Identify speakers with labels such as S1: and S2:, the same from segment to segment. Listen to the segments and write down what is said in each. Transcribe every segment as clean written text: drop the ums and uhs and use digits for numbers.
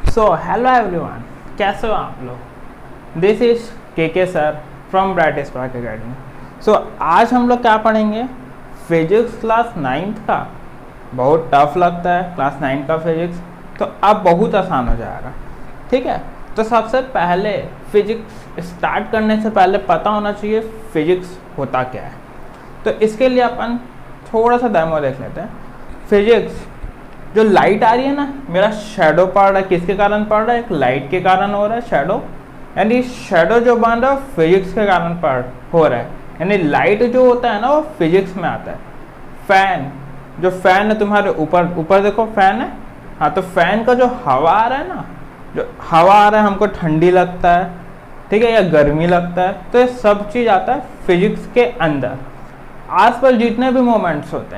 S1: So hello everyone, कैसे हो आप लोग। This is K sir from bright spark academy. So आज हम लोग क्या पढ़ेंगे, फिजिक्स क्लास 9th का। बहुत टफ लगता है क्लास 9 का फिजिक्स, तो अब बहुत आसान हो जाएगा। ठीक है, तो सबसे पहले फिजिक्स स्टार्ट करने से पहले पता होना चाहिए फिजिक्स होता क्या है। तो इसके लिए अपन थोड़ा सा डेमो देख लेते हैं। फिजिक्स, जो लाइट आ रही है ना, मेरा शेडो पड़ रहा है, किसके कारण पड़ रहा है, एक लाइट के कारण हो रहा है शेडो। यानी शेडो जो बन रहा है फिजिक्स के कारण हो रहा है। यानी लाइट जो होता है ना वो फिजिक्स में आता है। फैन, जो फैन है तुम्हारे ऊपर ऊपर देखो फैन है, हाँ, तो फैन का जो हवा आ रहा है ना, जो हवा आ रहा है हमको ठंडी लगता है, ठीक है, या गर्मी लगता है, तो ये सब चीज़ आता है फिजिक्स के अंदर। आसपास जितने भी मोमेंट्स होते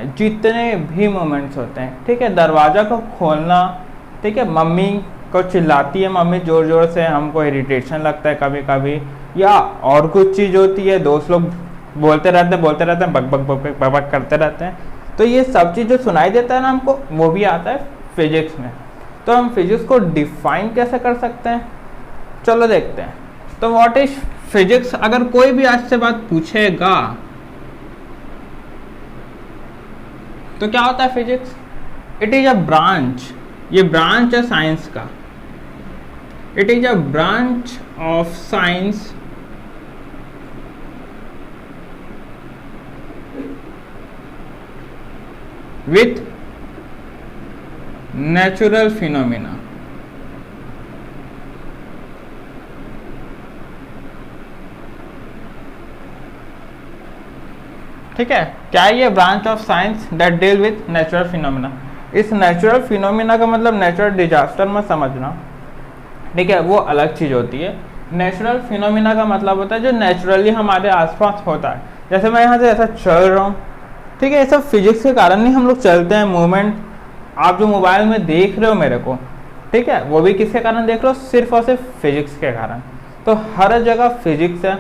S1: हैं, ठीक है, दरवाज़ा को खोलना, ठीक है, मम्मी को चिल्लाती है मम्मी ज़ोर ज़ोर से, हमको इरिटेशन लगता है कभी कभी, या और कुछ चीज़ होती है, दोस्त लोग बोलते रहते हैं बक बक बक बक बक करते रहते हैं, तो ये सब चीज़ जो सुनाई देता है ना हमको, वो भी आता है फिजिक्स में। तो हम फिजिक्स को डिफाइन कैसे कर सकते हैं, चलो देखते हैं। तो व्हाट इज फिजिक्स, अगर कोई भी आज से बात पूछेगा तो क्या होता है physics. It is a branch, ये ब्रांच है साइंस का। It is a branch of science with natural phenomena. ठीक है, क्या ये branch of science that deal with natural phenomena. इस नेचुरल फिनोमिना का मतलब नेचुरल डिजास्टर में समझना, ठीक है, वो अलग चीज़ होती है। नेचुरल फिनोमिना का मतलब होता है जो नेचुरली हमारे आसपास होता है। जैसे मैं यहाँ से ऐसा चल रहा हूँ, ठीक है, ये सब फिजिक्स के कारण ही हम लोग चलते हैं। मूवमेंट आप जो मोबाइल में देख रहे हो मेरे को, ठीक है, वो भी किसके कारण देख रहे हो, सिर्फ और सिर्फ फिजिक्स के कारण। तो हर जगह फिजिक्स है।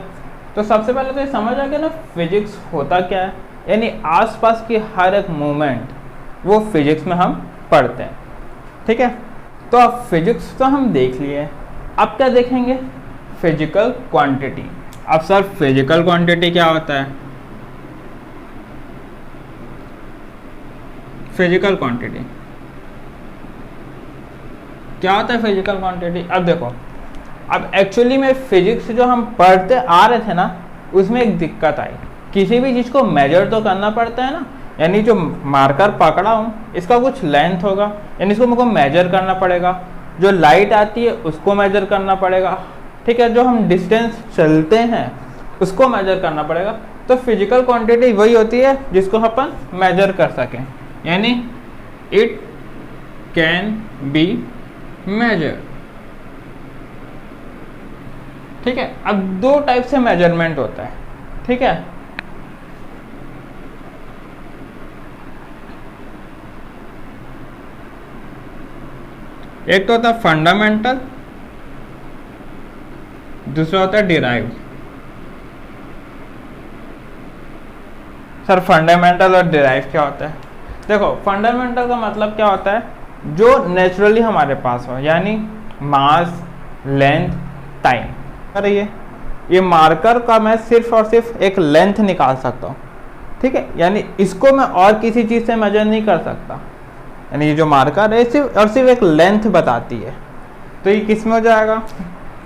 S1: तो सबसे पहले तो ये समझ आ गया ना फिजिक्स होता क्या है, यानी आसपास की हर एक मूवमेंट वो फिजिक्स में हम पढ़ते हैं। ठीक है, तो अब फिजिक्स तो हम देख लिए, अब क्या देखेंगे, फिजिकल क्वांटिटी। अब सर फिजिकल क्वांटिटी क्या होता है, फिजिकल क्वांटिटी क्या होता है, फिजिकल क्वांटिटी। अब देखो, अब एक्चुअली में फिजिक्स जो हम पढ़ते आ रहे थे ना, उसमें एक दिक्कत आई। किसी भी चीज़ को मेजर तो करना पड़ता है ना, यानी जो मार्कर पकड़ा हूँ इसका कुछ लेंथ होगा, यानी इसको मुझको मेजर करना पड़ेगा। जो लाइट आती है उसको मेजर करना पड़ेगा, ठीक है, जो हम डिस्टेंस चलते हैं उसको मेजर करना पड़ेगा। तो फिजिकल क्वांटिटी वही होती है जिसको अपन मेजर कर सकें, यानी इट कैन बी मेजर। ठीक है, अब दो टाइप से मेजरमेंट होता है। ठीक है, एक तो होता है फंडामेंटल, दूसरा होता है डिराइव्ड। सर फंडामेंटल और डिराइव क्या होता है, देखो फंडामेंटल का मतलब क्या होता है, जो नेचुरली हमारे पास हो, यानी मास, लेंथ, टाइम। अरे ये मार्कर का मैं सिर्फ और सिर्फ एक लेंथ निकाल सकता हूँ, ठीक है, यानी इसको मैं और किसी चीज़ से मेजर नहीं कर सकता। यानी ये जो मार्कर है सिर्फ और सिर्फ एक लेंथ बताती है। तो ये किस में हो जाएगा,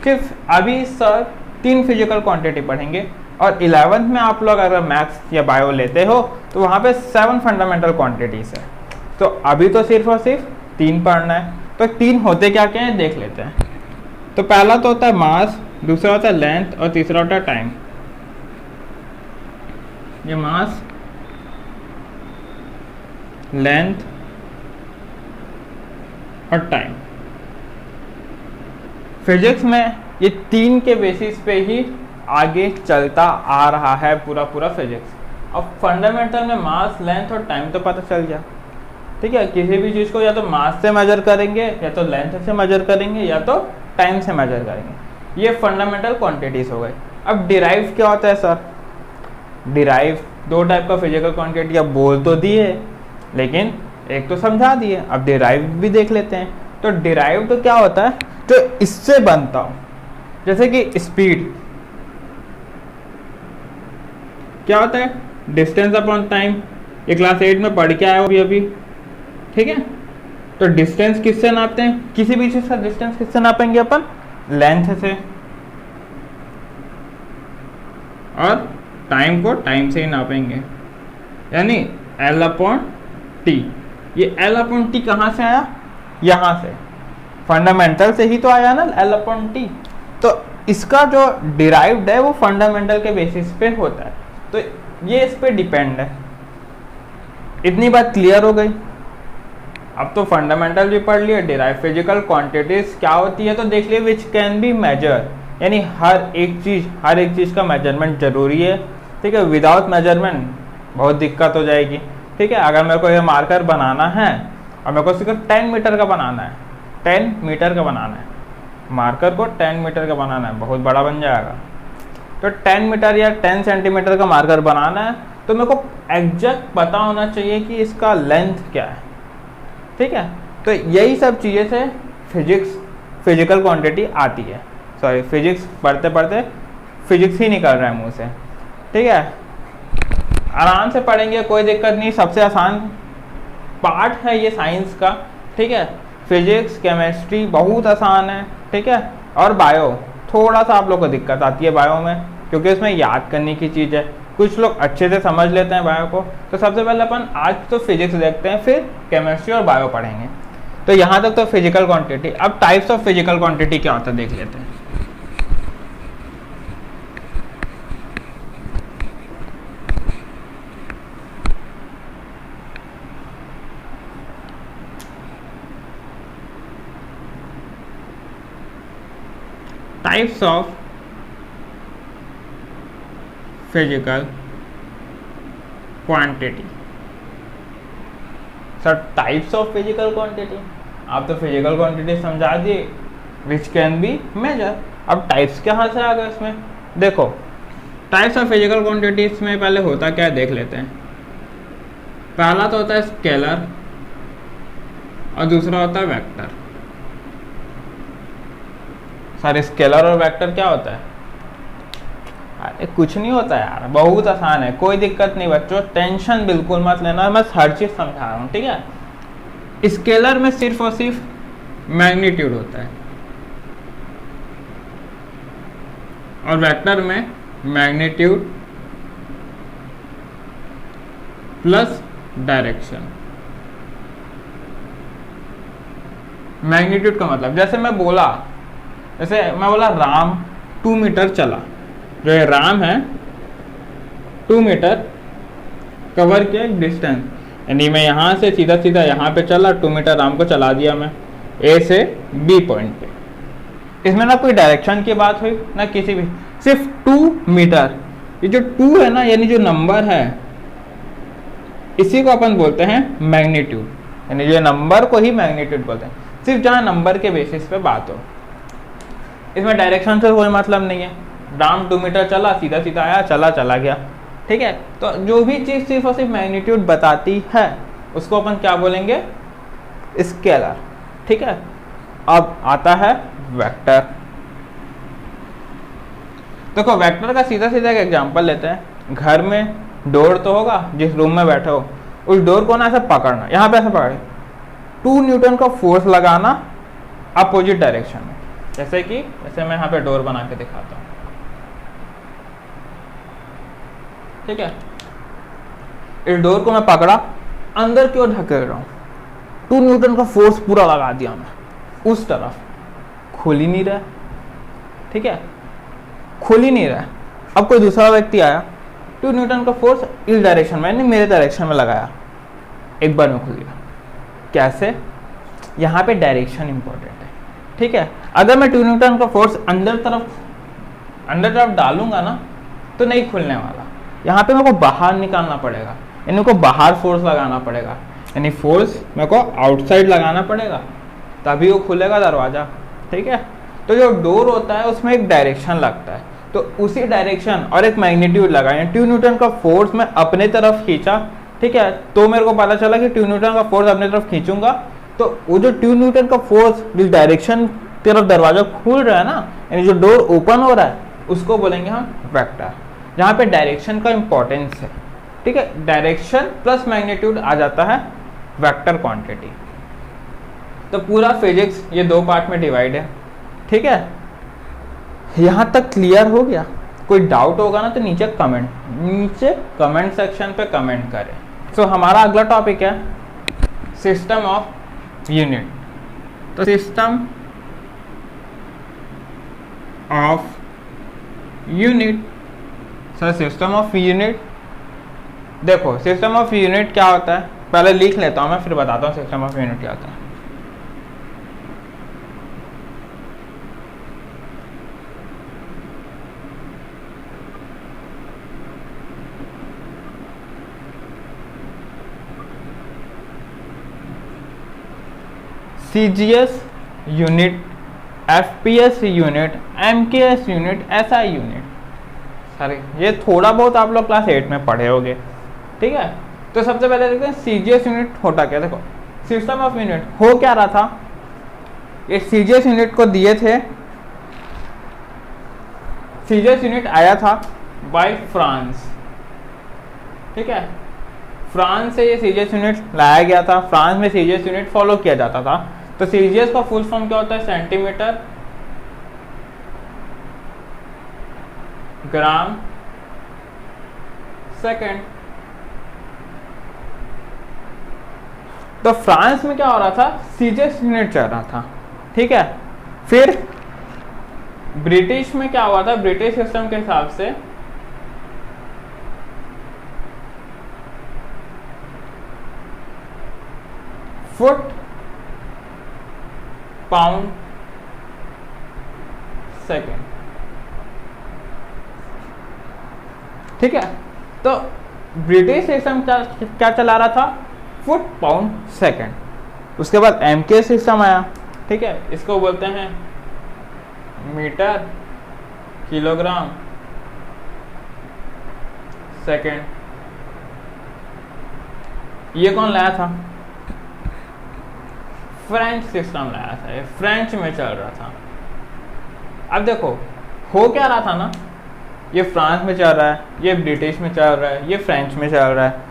S1: सिर्फ अभी सर 3 फिजिकल क्वांटिटी पढ़ेंगे, और 11th में आप लोग अगर मैथ्स या बायो लेते हो तो वहाँ पे 7 फंडामेंटल क्वांटिटीज है। तो अभी तो सिर्फ और सिर्फ 3 पढ़ना है। तो 3 होते क्या क्या है देख लेते हैं। तो पहला तो होता है मास, दूसरा होता है लेंथ, और तीसरा होता है टाइम। ये मास, लेंथ और टाइम, फिजिक्स में ये 3 के बेसिस पे ही आगे चलता आ रहा है पूरा फिजिक्स। अब फंडामेंटल में मास, लेंथ और टाइम तो पता चल गया, ठीक है, किसी भी चीज़ को या तो मास से मेजर करेंगे, या तो लेंथ से मेजर करेंगे, या तो टाइम से मेजर करेंगे। ये फंडामेंटल क्वांटिटीज हो गए। अब डिराइव क्या होता है सर, डिराइव 2 टाइप का फिजिकल क्वांटिटी अब बोल तो दिए, लेकिन एक तो समझा दिए, अब डिराइव भी देख लेते हैं। तो डिराइव तो क्या होता है, जो इससे बनता हो, जैसे कि स्पीड क्या होता है, डिस्टेंस अपॉन टाइम। ये क्लास 8 में पढ़ के आए हो अभी, ठीक है। तो डिस्टेंस किससे नापते हैं, किसी भी चीज का डिस्टेंस किससे नापेंगे अपन, लेंथ से, और टाइम को टाइम से ही नापेंगे, यानी L अपॉन टी। ये L अपॉन टी कहाँ से आया, यहाँ से फंडामेंटल से ही तो आया ना L अपॉन टी। तो इसका जो डिराइव्ड है वो फंडामेंटल के बेसिस पे होता है, तो ये इस पे डिपेंड है। इतनी बात क्लियर हो गई। अब तो फंडामेंटल भी पढ़ लिया, डिराइव फिजिकल क्वांटिटीज क्या होती है तो देख लिए, विच कैन बी मेजर, यानी हर एक चीज का मेजरमेंट जरूरी है, ठीक है। विदाउट मेजरमेंट बहुत दिक्कत हो जाएगी, ठीक है। अगर मेरे को ये मार्कर बनाना है और मेरे को सिर्फ 10 मीटर का बनाना है, 10 मीटर का बनाना है, मार्कर को 10 मीटर का बनाना है, बहुत बड़ा बन जाएगा। तो 10 मीटर या 10 सेंटीमीटर का मार्कर बनाना है तो मेरे को एग्जैक्ट पता होना चाहिए कि इसका लेंथ क्या है, ठीक है। तो यही सब चीज़ें से फिजिकल क्वांटिटी आती है। सॉरी, फिजिक्स पढ़ते पढ़ते फिजिक्स ही निकल रहा है मुंह से, ठीक है। आराम से पढ़ेंगे, कोई दिक्कत नहीं। सबसे आसान पार्ट है ये साइंस का, ठीक है। फिजिक्स केमिस्ट्री बहुत आसान है, ठीक है। और बायो थोड़ा सा आप लोग को दिक्कत आती है बायो में, क्योंकि उसमें याद करने की चीज़ है। कुछ लोग अच्छे से समझ लेते हैं बायो को। तो सबसे पहले अपन आज तो फिजिक्स देखते हैं, फिर केमिस्ट्री और बायो पढ़ेंगे। तो यहाँ तक तो फिजिकल क्वांटिटी। अब टाइप्स ऑफ फिजिकल क्वांटिटी क्या होता है देख लेते हैं। Types of physical quantity. Sir types of physical quantity, आप तो फिजिकल क्वांटिटी समझा दिए, विच कैन बी मेजर। अब टाइप्स कहाँ से आ गए इसमें, देखो टाइप्स ऑफ फिजिकल क्वांटिटीज में पहले होता क्या है देख लेते हैं। पहला तो होता है स्केलर और दूसरा होता है वेक्टर। सर स्केलर और वेक्टर क्या होता है, अरे कुछ नहीं होता यार, बहुत आसान है, कोई दिक्कत नहीं बच्चों, टेंशन बिल्कुल मत लेना, मैं हर चीज समझा रहा हूँ, ठीक है। स्केलर में सिर्फ और सिर्फ मैग्नीट्यूड होता है और वेक्टर में मैग्नीट्यूड प्लस डायरेक्शन। मैग्नीट्यूड का मतलब जैसे मैं बोला राम 2 मीटर चला, जो ये राम है 2 मीटर कवर किया एक डिस्टेंस, यानी मैं यहाँ से सीधा सीधा यहाँ पे चला, 2 मीटर राम को चला दिया मैं ए से बी पॉइंट पे। इसमें ना कोई डायरेक्शन की बात हुई ना किसी भी, सिर्फ 2 मीटर। ये जो 2 है ना, यानी जो नंबर है, इसी को अपन बोलते हैं मैग्नीट्यूड, यानी जो नंबर को ही मैग्नीट्यूड बोलते हैं, सिर्फ जहाँ नंबर के बेसिस पे बात हो। इसमें डायरेक्शन से कोई मतलब नहीं है, राम 2 मीटर चला, सीधा सीधा आया, चला गया, ठीक है। तो जो भी चीज़ सिर्फ और सिर्फ मैग्नीट्यूड बताती है उसको अपन क्या बोलेंगे, स्केलर, ठीक है। अब आता है वेक्टर। देखो वेक्टर का सीधा सीधा एक एग्जांपल लेते हैं। घर में डोर तो होगा, जिस रूम में बैठे हो उस डोर को ना ऐसे पकड़ना, यहाँ पे ऐसे पकड़े, 2 न्यूटन का फोर्स लगाना अपोजिट डायरेक्शन में। जैसे मैं यहाँ पे डोर बना के दिखाता हूँ, ठीक है। इस डोर को मैं पकड़ा, अंदर की ओर धकेल रहा हूँ, 2 न्यूटन का फोर्स पूरा लगा दिया मैं उस तरफ, खुल ही नहीं रहा, ठीक है, खुल ही नहीं रहा। अब कोई दूसरा व्यक्ति आया, 2 न्यूटन का फोर्स इस डायरेक्शन में, यानी मेरे डायरेक्शन में लगाया, एक बार में खुल गया। कैसे, यहाँ पे डायरेक्शन इंपॉर्टेंट है, ठीक है। अगर मैं 2 न्यूटन का फोर्स अंदर तरफ डालूंगा ना तो नहीं खुलने वाला, यहाँ पे मेरे को बाहर निकालना पड़ेगा, यानी को बाहर फोर्स लगाना पड़ेगा, यानी फोर्स मेरे को आउटसाइड लगाना पड़ेगा, तभी वो खुलेगा दरवाज़ा, ठीक है। तो जो डोर होता है उसमें एक डायरेक्शन लगता है, तो उसी डायरेक्शन और एक मैग्नीट्यूड लगा, यानी 2 न्यूटन का फोर्स मैं अपने तरफ खींचा, ठीक है, तो मेरे को पता चला कि 2 न्यूटन का फोर्स अपने तरफ खींचूंगा तो वो जो 2 न्यूटन का फोर्स जिस डायरेक्शन तरफ दरवाजा खुल रहा है ना, यानी जो डोर ओपन हो रहा है, उसको बोलेंगे हम वेक्टर, जहाँ पे डायरेक्शन का इंपॉर्टेंस है। ठीक है, डायरेक्शन प्लस मैग्नीट्यूड आ जाता है वेक्टर क्वांटिटी। तो पूरा फिजिक्स ये 2 पार्ट में डिवाइड है। ठीक है, यहाँ तक क्लियर हो गया? कोई डाउट होगा ना तो नीचे कमेंट सेक्शन पे कमेंट करें। सो हमारा अगला टॉपिक है सिस्टम ऑफ यूनिट। तो system of unit, sir system of unit, देखो सिस्टम ऑफ यूनिट क्या होता है, पहले लिख लेता हूँ मैं, फिर बताता हूँ सिस्टम ऑफ यूनिट क्या होता है। CGS unit, FPS unit, MKS unit, SI unit. Sorry, ये थोड़ा बहुत आप लोग क्लास 8 में पढ़े होंगे। ठीक है, तो सबसे पहले देखते हैं CGS यूनिट होता क्या। देखो सिस्टम ऑफ यूनिट हो क्या रहा था, ये CGS यूनिट को दिए थे, CGS यूनिट आया था बाय फ्रांस। ठीक है, फ्रांस से ये CGS यूनिट लाया गया था, फ्रांस में CGS यूनिट फॉलो किया जाता था। तो CGS का फुल फॉर्म क्या होता है, सेंटीमीटर ग्राम सेकेंड। तो फ्रांस में क्या हो रहा था, CGS यूनिट चल रहा था। ठीक है, फिर ब्रिटिश में क्या हुआ था, ब्रिटिश सिस्टम के हिसाब से फुट पाउंड सेकेंड। ठीक है, तो ब्रिटिश सिस्टम क्या चला रहा था, फुट पाउंड सेकेंड। उसके बाद MK सिस्टम आया। ठीक है, इसको बोलते हैं मीटर किलोग्राम सेकेंड। ये कौन लाया था, फ्रेंच सिस्टम लाया था, ये फ्रेंच में चल रहा था। अब देखो हो क्या रहा था ना, ये फ्रांस में चल रहा है, ये ब्रिटिश में चल रहा है, ये फ्रेंच में चल रहा है,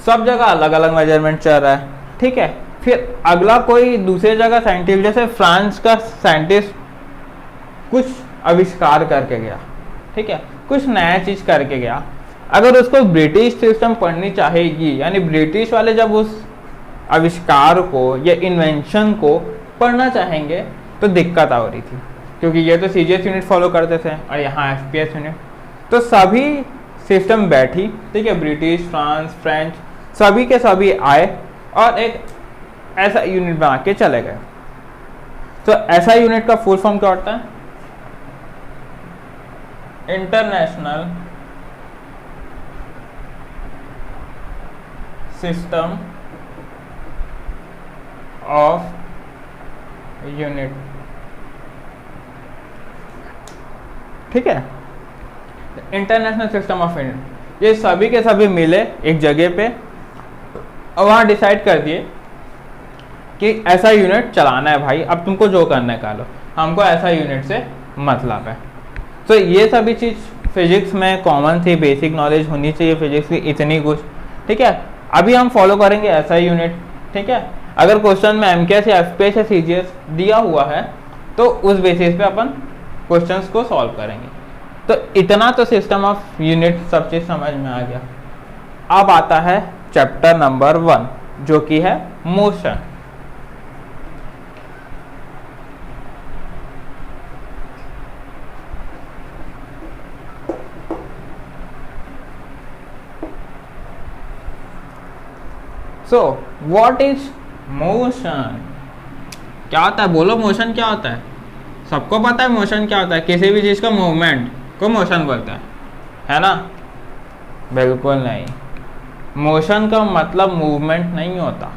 S1: सब जगह अलग अलग मेजरमेंट चल रहा है। ठीक है, फिर अगला कोई दूसरी जगह साइंटिस्ट, जैसे फ्रांस का साइंटिस्ट कुछ आविष्कार करके गया, ठीक है, कुछ नया चीज करके गया, अगर उसको ब्रिटिश सिस्टम पढ़नी चाहेगी, यानी ब्रिटिश वाले जब उस आविष्कार को या इन्वेंशन को पढ़ना चाहेंगे तो दिक्कत आ रही थी, क्योंकि ये तो CGS यूनिट फॉलो करते थे और यहाँ FPS यूनिट। तो सभी सिस्टम बैठी, ठीक है, ब्रिटिश, फ्रांस, फ्रेंच, सभी के सभी आए और एक ऐसा यूनिट बना के चले गए। तो ऐसा यूनिट का फुल फॉर्म क्या होता है, इंटरनेशनल सिस्टम ऑफ यूनिट। ठीक है, इंटरनेशनल सिस्टम ऑफ यूनिट, ये सभी के सभी मिले एक जगह पे और वहाँ डिसाइड कर दिए कि ऐसा यूनिट चलाना है भाई, अब तुमको जो करना है कर लो, हमको ऐसा यूनिट से मतलब है। तो ये सभी चीज़ फिजिक्स में कॉमन थी, बेसिक नॉलेज होनी चाहिए फिजिक्स की इतनी कुछ। ठीक है, अभी हम फॉलो करेंगे ऐसा यूनिट। ठीक है, अगर क्वेश्चन में MKS या FPS या CGS दिया हुआ है तो उस बेसिस पे अपन क्वेश्चंस को सॉल्व करेंगे। तो इतना तो सिस्टम ऑफ यूनिट सब चीज़ समझ में आ गया। अब आता है चैप्टर नंबर 1 जो कि है motion. So what is motion, क्या होता है, बोलो मोशन क्या होता है। सबको पता है मोशन क्या होता है, किसी भी चीज़ का मूवमेंट को मोशन बोलते हैं, है ना। बिल्कुल नहीं, मोशन का मतलब मूवमेंट नहीं होता।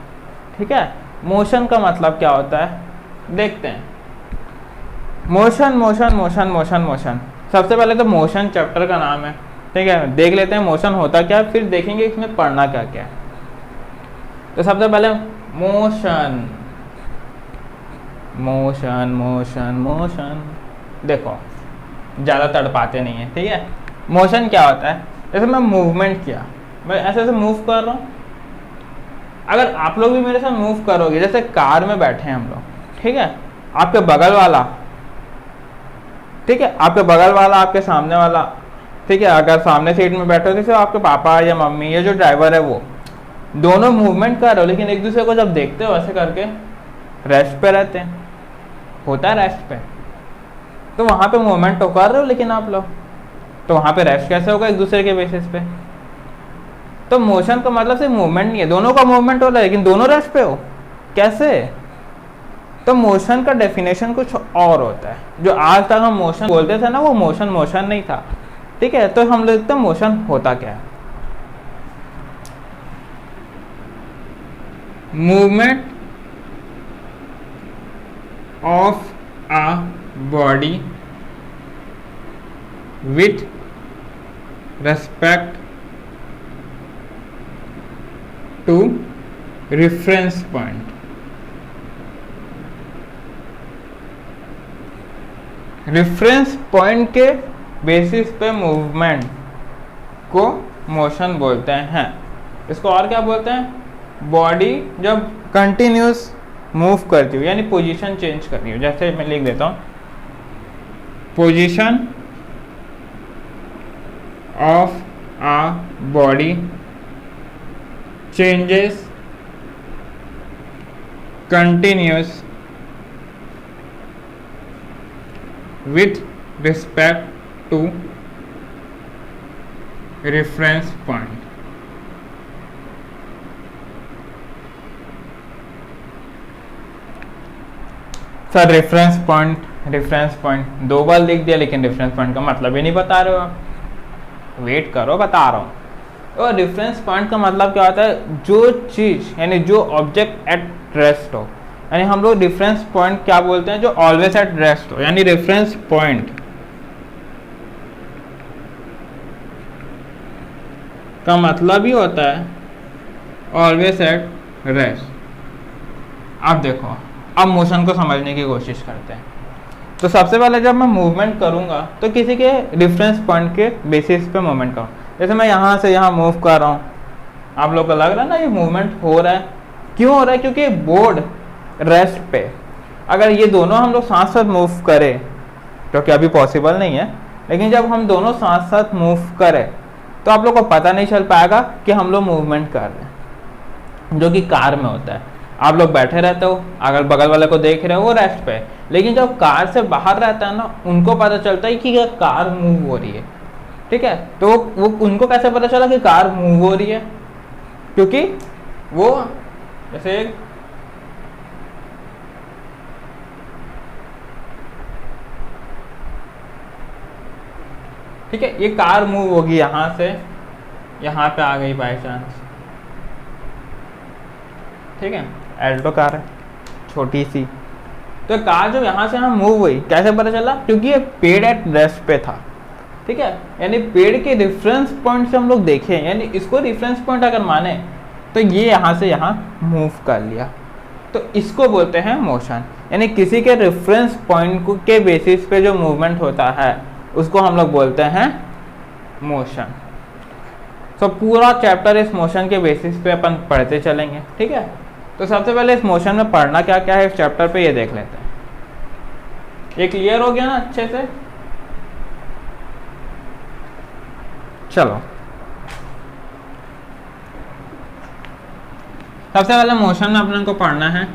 S1: ठीक है, मोशन का मतलब क्या होता है देखते हैं। Motion motion motion motion motion, सबसे पहले तो मोशन चैप्टर का नाम है। ठीक है, देख लेते हैं मोशन होता क्या है, फिर देखेंगे इसमें पढ़ना क्या क्या है। तो सबसे पहले मोशन, मोशन मोशन मोशन। देखो ज़्यादा तड़पाते नहीं है, ठीक है। मोशन क्या होता है, जैसे मैं मूवमेंट किया, मैं ऐसे ऐसे मूव कर रहा हूँ। अगर आप लोग भी मेरे साथ मूव करोगे, जैसे कार में बैठे हैं हम लोग, ठीक है, आपके बगल वाला, ठीक है, आपके बगल वाला, आपके सामने वाला, ठीक है, अगर सामने सीट में बैठे हो जैसे आपके पापा या मम्मी या जो ड्राइवर है वो दोनों मूवमेंट कर रहे हो, लेकिन एक दूसरे को जब देखते हो ऐसे करके रेस्ट पे रहते हैं, होता है रेस्ट पे, तो वहाँ पे मूवमेंट तो कर रहे हो लेकिन आप लोग, तो वहाँ पे रेस्ट कैसे होगा एक दूसरे के बेसिस पे। तो मोशन का मतलब सिर्फ मूवमेंट नहीं है, दोनों का मूवमेंट हो रहा है लेकिन दोनों रेस्ट पे हो, कैसे। तो मोशन का डेफिनेशन कुछ और होता है। जो आज तक हम मोशन बोलते थे ना, वो मोशन मोशन नहीं था, ठीक है। तो हम लोग देखते हैं मोशन होता क्या है। Movement of a body with respect to reference point. Reference point के बेसिस पे मूवमेंट को मोशन बोलते हैं। इसको और क्या बोलते हैं, बॉडी जब कंटिन्यूस मूव करती हो, यानी पोजीशन चेंज कर रही हो। जैसे मैं लिख देता हूँ, position of a body changes continuous with respect to reference point। Sir reference point दो बार लिख दिया, लेकिन रेफरेंस पॉइंट का मतलब ही नहीं बता रहे हो आप। वेट करो, बता रहा हूँ। और रेफरेंस पॉइंट का मतलब क्या होता है, जो चीज़ यानी जो ऑब्जेक्ट एट रेस्ट हो, यानी हम लोग रेफरेंस पॉइंट क्या बोलते हैं, जो ऑलवेज एट रेस्ट हो। यानी रेफरेंस पॉइंट का मतलब ही होता है ऑलवेज एट रेस्ट। अब देखो, अब मोशन को समझने की कोशिश करते हैं। तो सबसे पहले जब मैं मूवमेंट करूंगा तो किसी के रेफरेंस पॉइंट के बेसिस पे मूवमेंट करूँ। जैसे मैं यहाँ से यहाँ मूव कर रहा हूँ, आप लोग को लग रहा है ना ये मूवमेंट हो रहा है। क्यों हो रहा है, क्योंकि बोर्ड रेस्ट पे। अगर ये दोनों हम लोग साथ साथ मूव करें, क्योंकि अभी पॉसिबल नहीं है, लेकिन जब हम दोनों साथ साथ मूव करें तो आप लोग को पता नहीं चल पाएगा कि हम लोग मूवमेंट कर रहे हैं, जो कि कार में होता है। आप लोग बैठे रहते हो, अगर बगल वाले को देख रहे हो वो रेस्ट पे, लेकिन जब कार से बाहर रहता है ना, उनको पता चलता है कि कार मूव हो रही है, ठीक है। तो वो उनको कैसे पता चला कि कार मूव हो रही है, क्योंकि वो जैसे ठीक है, ये कार मूव होगी यहाँ से यहाँ पे आ गई बाय चांस, ठीक है। एल्टो कार है छोटी सी, तो कार जो यहाँ से यहाँ मूव हुई, कैसे पता चला, क्योंकि ये पेड़ एट रेस्ट पे था, ठीक है। यानी पेड़ के रेफरेंस पॉइंट से हम लोग देखें, यानी इसको रेफरेंस पॉइंट अगर माने तो ये यहाँ से यहाँ मूव कर लिया, तो इसको बोलते हैं मोशन। यानी किसी के रेफरेंस पॉइंट के बेसिस पे जो मूवमेंट होता है उसको हम लोग बोलते हैं मोशन। तो पूरा चैप्टर इस मोशन के बेसिस पे अपन पढ़ते चलेंगे, ठीक है। तो सबसे पहले इस मोशन में पढ़ना क्या क्या है इस चैप्टर पे ये देख लेते हैं। ये क्लियर हो गया ना अच्छे से, चलो। सबसे पहले मोशन में अपन को पढ़ना है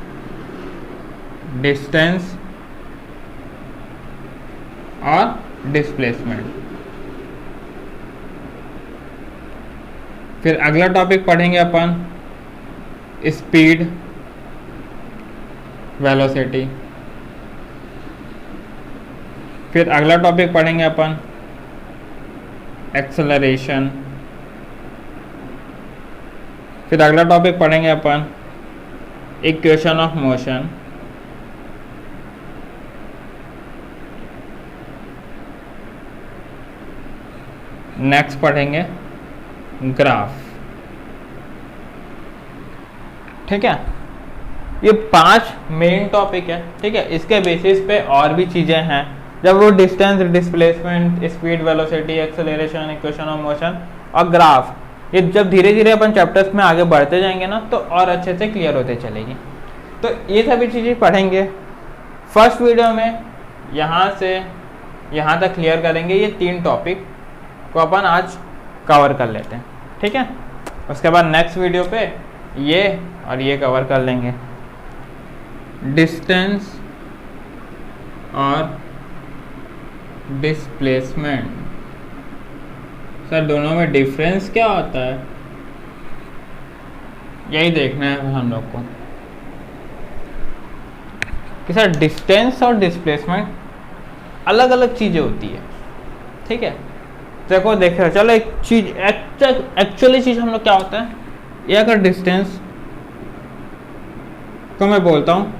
S1: डिस्टेंस और डिस्प्लेसमेंट। फिर अगला टॉपिक पढ़ेंगे अपन स्पीड, वेलोसिटी। फिर अगला टॉपिक पढ़ेंगे अपन एक्सेलरेशन। फिर अगला टॉपिक पढ़ेंगे अपन इक्वेशन ऑफ मोशन। नेक्स्ट पढ़ेंगे ग्राफ, ठीक है। ये 5 मेन टॉपिक है, ठीक है। इसके बेसिस पे और भी चीज़ें हैं, जब वो distance, displacement, speed, velocity, acceleration, equation of motion और ग्राफ, ये जब धीरे धीरे अपन चैप्टर्स में आगे बढ़ते जाएंगे ना तो और अच्छे से क्लियर होते चलेगी। तो ये सभी चीज़ें पढ़ेंगे फर्स्ट वीडियो में, यहाँ से यहाँ तक क्लियर करेंगे। ये 3 टॉपिक को अपन आज कवर कर लेते हैं, ठीक है। उसके बाद नेक्स्ट वीडियो पे ये और ये कवर कर लेंगे, डिस्टेंस और डिस्प्लेसमेंट। सर दोनों में डिफरेंस क्या होता है, यही देखना है हम लोग को कि सर डिस्टेंस और डिस्प्लेसमेंट अलग अलग चीज़ें होती है, ठीक है। देखो चलो एक चीज एक्चुअली चीज़ हम लोग क्या होता है, ये अगर डिस्टेंस को मैं बोलता हूँ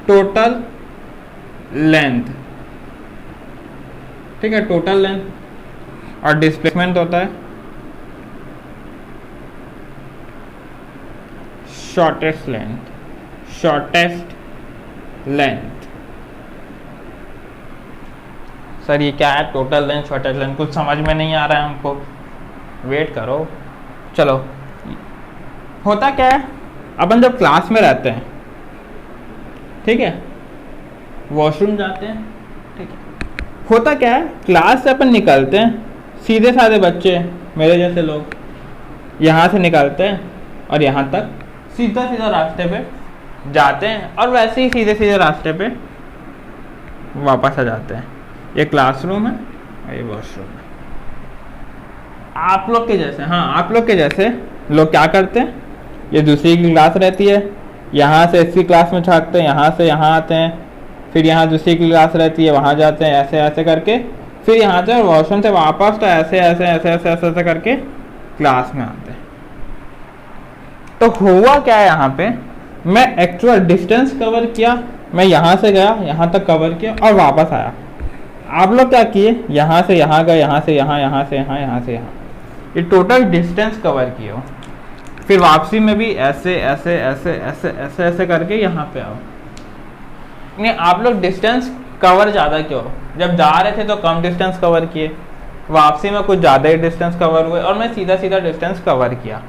S1: टोटल लेंथ, ठीक है, टोटल लेंथ, और डिस्प्लेसमेंट होता है शॉर्टेस्ट लेंथ। सर ये क्या है टोटल लेंथ, शॉर्टेस्ट लेंथ, कुछ समझ में नहीं आ रहा है हमको, वेट करो। चलो, होता क्या है, अपन जब क्लास में रहते हैं, ठीक है, वॉशरूम जाते हैं, ठीक है, होता क्या है, क्लास से अपन निकलते हैं, सीधे साधे बच्चे मेरे जैसे लोग यहाँ से निकलते हैं और यहाँ तक सीधा सीधा रास्ते पे जाते हैं, और वैसे ही सीधे सीधे रास्ते पे वापस आ जाते हैं। ये क्लासरूम है और ये वॉशरूम है। आप लोग के जैसे, हाँ आप लोग के जैसे लोग क्या करते हैं, ये दूसरी की क्लास रहती है, यहाँ से इसकी क्लास में झाँकते हैं, यहाँ से यहाँ आते हैं, फिर यहाँ दूसरी की क्लास रहती है, वहाँ जाते हैं, ऐसे ऐसे करके, फिर यहाँ से वॉशरूम से वापस तो ऐसे ऐसे ऐसे ऐसे ऐसे ऐसे करके क्लास में आते हैं। तो हुआ क्या है, यहाँ पे मैं एक्चुअल डिस्टेंस कवर किया, मैं यहाँ से गया, यहाँ तक कवर किया और वापस आया। आप लोग क्या किए, यहाँ से यहाँ गए, यहाँ से यहाँ, यहाँ से यहाँ, यहाँ से यहाँ, ये टोटल डिस्टेंस कवर किए हो। फिर वापसी में भी ऐसे ऐसे ऐसे ऐसे ऐसे ऐसे करके यहाँ पे आओ। नहीं, आप लोग डिस्टेंस कवर ज़्यादा क्यों, जब जा रहे थे तो कम डिस्टेंस कवर किए, वापसी में कुछ ज़्यादा ही डिस्टेंस कवर हुए, और मैं सीधा सीधा डिस्टेंस कवर किया।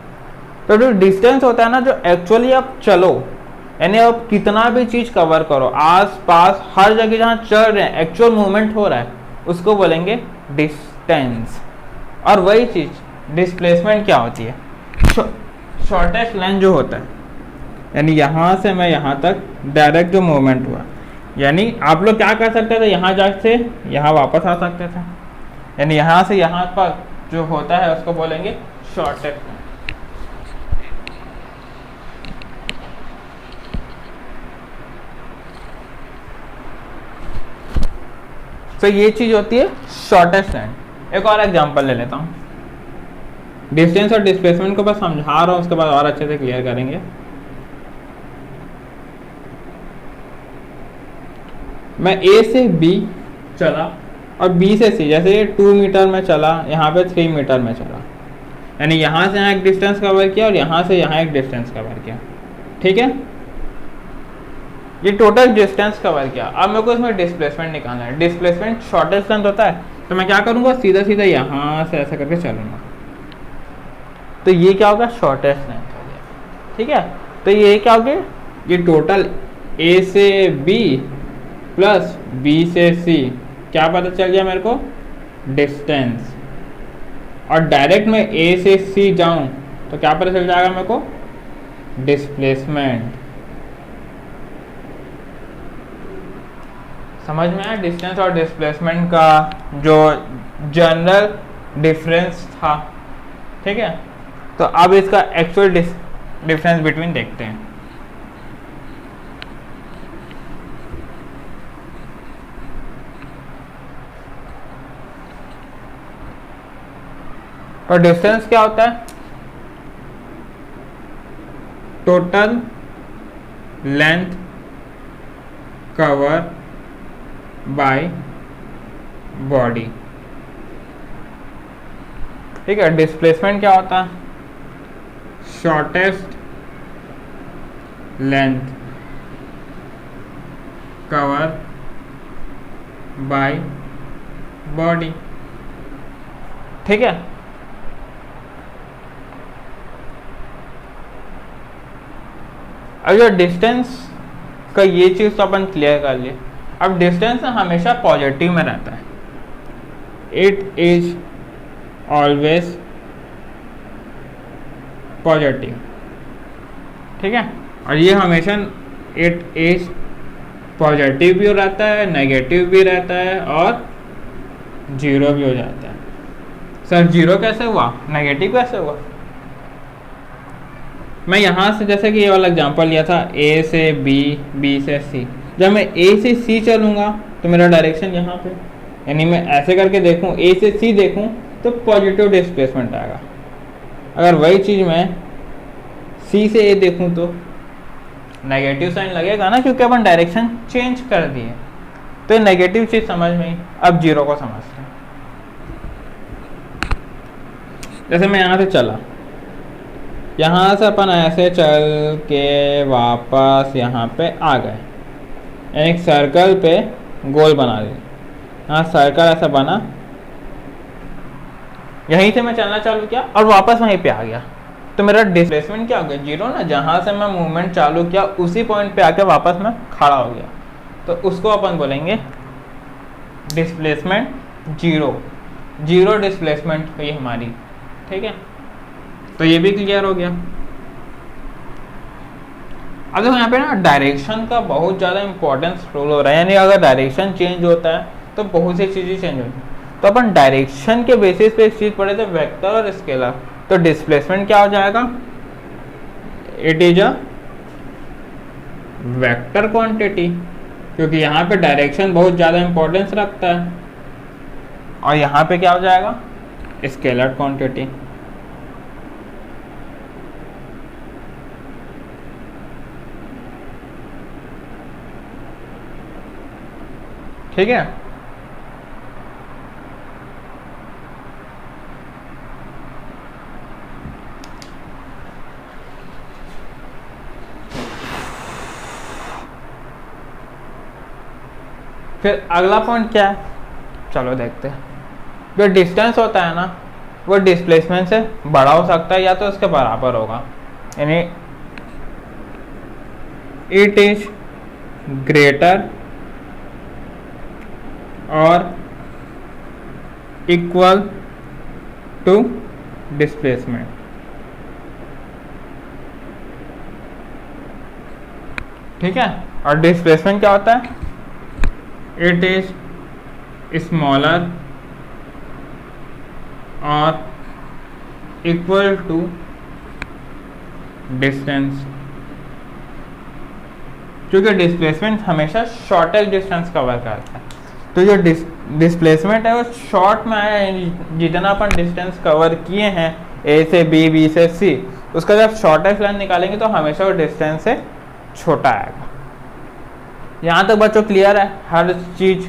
S1: तो जो डिस्टेंस होता है ना, जो एक्चुअली आप चलो, यानी आप कितना भी चीज़ कवर करो, आस पास हर जगह जहाँ चल रहे हैं, एक्चुअल मूवमेंट हो रहा है, उसको बोलेंगे डिस्टेंस। और वही चीज़ डिस्प्लेसमेंट क्या होती है, शॉर्टेस्ट लेंथ जो होता है, यानी यहाँ से मैं यहाँ तक डायरेक्ट जो मूवमेंट हुआ, यानी आप लोग क्या कर सकते थे, यहाँ जाके यहाँ वापस आ सकते थे, यानी यहाँ से यहाँ पर जो होता है उसको बोलेंगे शॉर्टेस्ट लेंथ। तो ये चीज होती है शॉर्टेस्ट लेंथ। एक और एग्जांपल ले लेता हूँ, डिस्टेंस और डिस्प्लेसमेंट को बस समझा रहा हूँ, उसके बाद और अच्छे से क्लियर करेंगे। मैं A से B चला और B से C, जैसे 2 मीटर में चला, यहाँ पे 3 मीटर में चला, यानी यहाँ से यहाँ एक डिस्टेंस कवर किया और यहाँ से यहाँ एक डिस्टेंस कवर किया, ठीक है, ये टोटल डिस्टेंस कवर किया। अब मेरे को इसमें डिस्प्लेसमेंट निकालना है। डिस्प्लेसमेंट शॉर्टेस्ट लेंथ होता है, तो मैं क्या करूँगा, सीधा सीधा यहाँ से ऐसा करके चलूँगा, तो ये क्या होगा, शॉर्टेस्ट लेंथ हो गया, ठीक है। तो ये क्या हो गया, ये टोटल A से B प्लस B से C, क्या पता चल गया मेरे को, डिस्टेंस। और डायरेक्ट मैं A से C जाऊँ तो क्या पता चल जाएगा मेरे को, डिस्प्लेसमेंट। समझ में आया डिस्टेंस और डिस्प्लेसमेंट का जो जनरल डिफरेंस था, ठीक है। तो अब इसका एक्चुअल डिफरेंस बिटवीन देखते हैं। तो डिस्टेंस क्या होता है, total length cover by body, ठीक है। डिस्प्लेसमेंट क्या होता है, shortest length cover by body. ठीक है, अब जो डिस्टेंस का ये चीज़ तो अपन क्लियर कर लिए। अब डिस्टेंस हमेशा पॉजिटिव में रहता है, इट इज ऑलवेज पॉजिटिव। ठीक है, और ये हमेशा इट इज पॉजिटिव भी हो रहता है, नेगेटिव भी रहता है और जीरो भी हो जाता है। सर जीरो कैसे हुआ, नेगेटिव कैसे हुआ? मैं यहाँ से जैसे कि ये वाला एग्जांपल लिया था, ए से बी, बी से सी। जब मैं ए से सी चलूँगा तो मेरा डायरेक्शन यहाँ पे, यानी मैं ऐसे करके देखूँ, ए से सी देखूँ तो पॉजिटिव डिस्प्लेसमेंट आएगा। अगर वही चीज़ मैं सी से ए देखूँ तो नेगेटिव साइन लगेगा ना, क्योंकि अपन डायरेक्शन चेंज कर दिए। तो ये नेगेटिव चीज़ समझ में आई। अब जीरो को समझते हैं। जैसे मैं यहाँ से चला, यहाँ से अपन ऐसे चल के वापस यहाँ पे आ गए, यानी एक सर्कल पे गोल बना दिया। यहाँ सर्कल ऐसा बना, यहीं से मैं चलना चालू किया और वापस वहीं पे आ गया, तो मेरा डिस्प्लेसमेंट क्या हो गया, जीरो ना। जहाँ से मैं मूवमेंट चालू किया उसी पॉइंट पे आके वापस मैं खड़ा हो गया, तो उसको अपन बोलेंगे डिस्प्लेसमेंट जीरो। जीरो डिस्प्लेसमेंट हुई हमारी। ठीक है, तो ये भी क्लियर हो गया। अब देखो यहाँ पे ना डायरेक्शन का बहुत ज़्यादा इंपॉर्टेंस रोल हो रहा है, यानी अगर डायरेक्शन चेंज होता है तो बहुत सी चीज़ें चेंज होती हैं। तो अपन डायरेक्शन के बेसिस पे एक चीज़ पढ़े थे, वेक्टर और स्केलर। तो डिस्प्लेसमेंट क्या हो जाएगा, it is a vector quantity, क्योंकि यहाँ पे डायरेक्शन बहुत ज़्यादा इंपॉर्टेंस रखता है। और यहाँ पे क्या हो जाएगा, स्केलर क्वांटिटी। ठीक है, फिर अगला पॉइंट क्या है, चलो देखते हैं। जो डिस्टेंस होता है ना, वो डिस्प्लेसमेंट से बड़ा हो सकता है या तो उसके बराबर होगा, यानी इट इज ग्रेटर और इक्वल टू डिस्प्लेसमेंट। ठीक है, और डिस्प्लेसमेंट क्या होता है, इट इज स्मॉलर और इक्वल टू डिस्टेंस। क्योंकि डिस्प्लेसमेंट हमेशा शॉर्टेस्ट डिस्टेंस कवर करता है, तो जो डिस्प्लेसमेंट है वो शॉर्ट में आया, जितना अपन डिस्टेंस कवर किए हैं ए से बी, बी से सी, उसका जब शॉर्टेस्ट लाइन निकालेंगे तो हमेशा वो डिस्टेंस से छोटा आएगा। यहाँ तक बच्चों क्लियर है हर चीज़?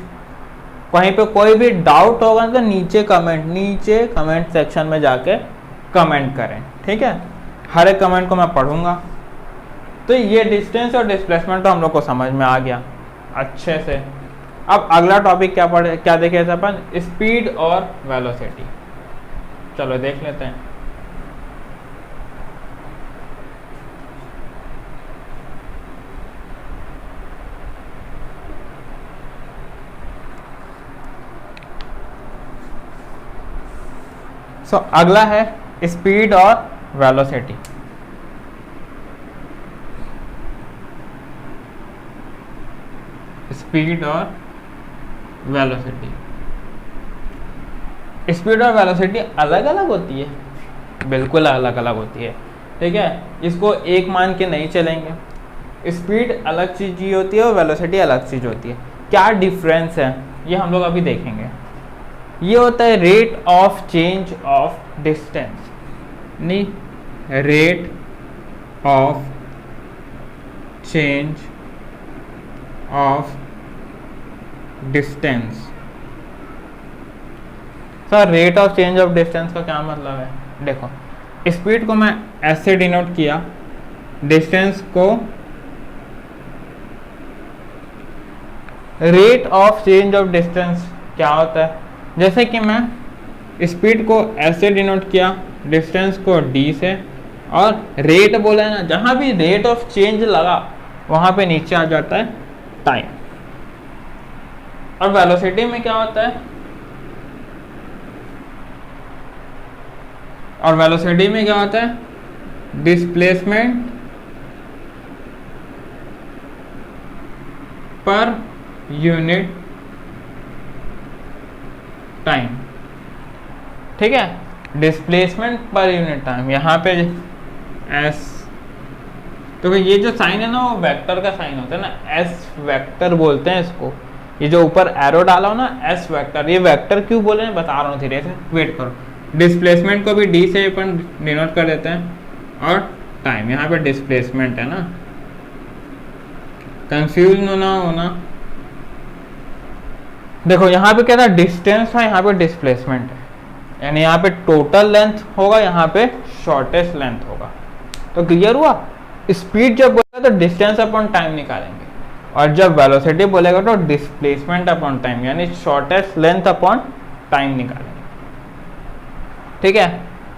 S1: कहीं पे कोई भी डाउट होगा तो नीचे कमेंट सेक्शन में जाके कमेंट करें। ठीक है, हर एक कमेंट को मैं पढ़ूंगा। तो ये डिस्टेंस और डिस्प्लेसमेंट तो हम लोग को समझ में आ गया अच्छे से। अब अगला टॉपिक क्या देखे थे अपन, स्पीड और वेलोसिटी। चलो देख लेते हैं। अगला है स्पीड और वेलोसिटी। स्पीड और वेलोसिटी, स्पीड और वेलोसिटी अलग अलग होती है, बिल्कुल अलग अलग होती है। ठीक है, इसको एक मान के नहीं चलेंगे। स्पीड अलग चीज़ होती है और वेलोसिटी अलग चीज़ होती है। क्या डिफरेंस है ये हम लोग अभी देखेंगे। ये होता है rate of change of distance, नहीं, rate of change of distance. Sir rate of change of distance का क्या मतलब है? देखो, स्पीड को मैं ऐसे डिनोट किया, डिस्टेंस को rate of change of distance क्या होता है, जैसे कि मैं स्पीड को ऐसे डिनोट किया, डिस्टेंस को डी से, और रेट बोला है ना, जहां भी रेट ऑफ चेंज लगा वहां पे नीचे आ जाता है टाइम। और वेलोसिटी में क्या होता है, और वेलोसिटी में क्या होता है, डिस्प्लेसमेंट पर यूनिट टाइम। ठीक है, डिस्प्लेसमेंट पर यूनिट टाइम। यहाँ पे एस, तो ये जो साइन है ना वो वेक्टर का साइन होता है ना, एस वेक्टर बोलते हैं इसको। ये जो ऊपर एरो डाला हो ना, एस वेक्टर, ये वेक्टर क्यों बोले हैं बता रहा हूँ धीरे से, वेट करो। डिस्प्लेसमेंट को भी डी से अपन डिनोट कर देते हैं, और टाइम यहाँ पे डिस्प्लेसमेंट है ना, कंफ्यूज ना होना। देखो यहाँ पे क्या था, डिस्टेंस था, यहाँ पे डिस्प्लेसमेंट है, यानी यहाँ पे टोटल लेंथ होगा, यहाँ पे शॉर्टेस्ट लेंथ होगा। तो क्लियर हुआ। स्पीड जब बोलेगा तो डिस्टेंस अपॉन टाइम निकालेंगे, और जब वेलोसिटी बोलेगा तो डिस्प्लेसमेंट अपॉन टाइम, यानी शॉर्टेस्ट लेंथ अपॉन टाइम निकालेंगे। ठीक है,